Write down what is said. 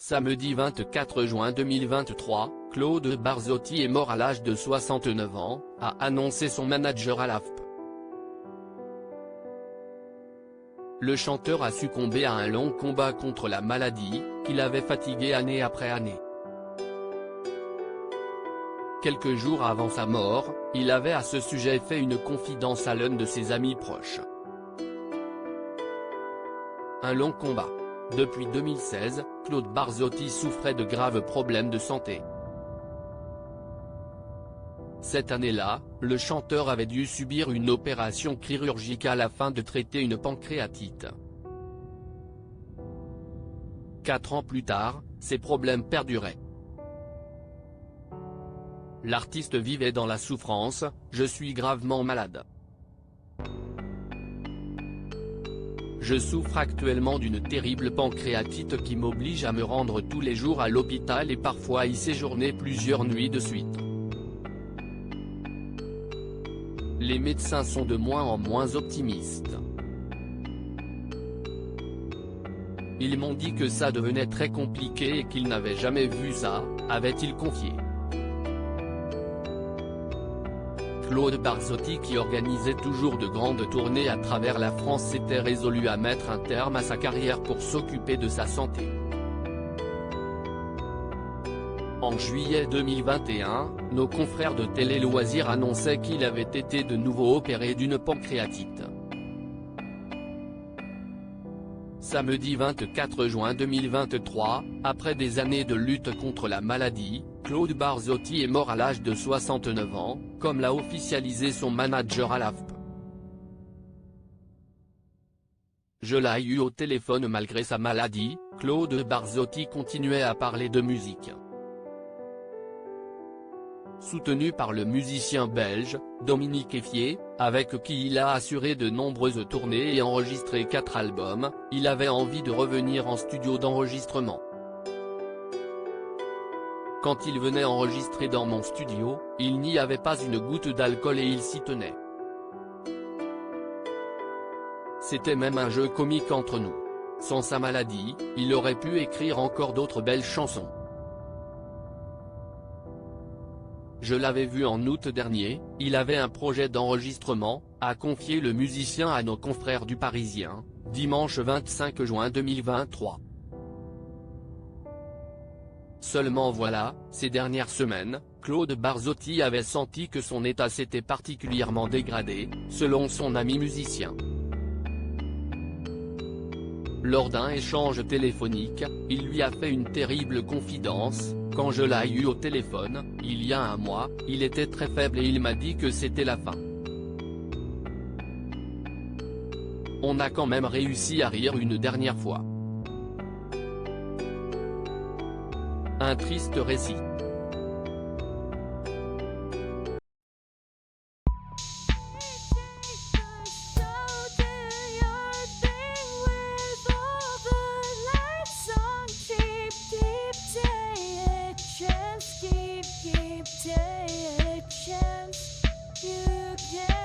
Samedi 24 juin 2023, Claude Barzotti est mort à l'âge de 69 ans, a annoncé son manager à l'AFP. Le chanteur a succombé à un long combat contre la maladie, qui l'avait fatigué année après année. Quelques jours avant sa mort, il avait à ce sujet fait une confidence à l'un de ses amis proches. Un long combat. Depuis 2016, Claude Barzotti souffrait de graves problèmes de santé. Cette année-là, le chanteur avait dû subir une opération chirurgicale afin de traiter une pancréatite. 4 ans plus tard, ses problèmes perduraient. L'artiste vivait dans la souffrance. « Je suis gravement malade. Je souffre actuellement d'une terrible pancréatite qui m'oblige à me rendre tous les jours à l'hôpital et parfois y séjourner plusieurs nuits de suite. Les médecins sont de moins en moins optimistes. Ils m'ont dit que ça devenait très compliqué et qu'ils n'avaient jamais vu ça », avait-il confié. Claude Barzotti, qui organisait toujours de grandes tournées à travers la France, s'était résolu à mettre un terme à sa carrière pour s'occuper de sa santé. En juillet 2021, nos confrères de Télé Loisirs annonçaient qu'il avait été de nouveau opéré d'une pancréatite. Samedi 24 juin 2023, après des années de lutte contre la maladie, Claude Barzotti est mort à l'âge de 69 ans, comme l'a officialisé son manager à l'AFP. Je l'ai eu au téléphone malgré sa maladie. Claude Barzotti continuait à parler de musique. Soutenu par le musicien belge, Dominique Effier, avec qui il a assuré de nombreuses tournées et enregistré 4 albums, il avait envie de revenir en studio d'enregistrement. Quand il venait enregistrer dans mon studio, il n'y avait pas une goutte d'alcool et il s'y tenait. C'était même un jeu comique entre nous. Sans sa maladie, il aurait pu écrire encore d'autres belles chansons. Je l'avais vu en août dernier, il avait un projet d'enregistrement, a confié le musicien à nos confrères du Parisien, dimanche 25 juin 2023. Seulement voilà, ces dernières semaines, Claude Barzotti avait senti que son état s'était particulièrement dégradé, selon son ami musicien. Lors d'un échange téléphonique, il lui a fait une terrible confidence. Quand je l'ai eu au téléphone, il y a un mois, il était très faible et il m'a dit que c'était la fin. On a quand même réussi à rire une dernière fois. Un triste récit. Keep take a chance, you can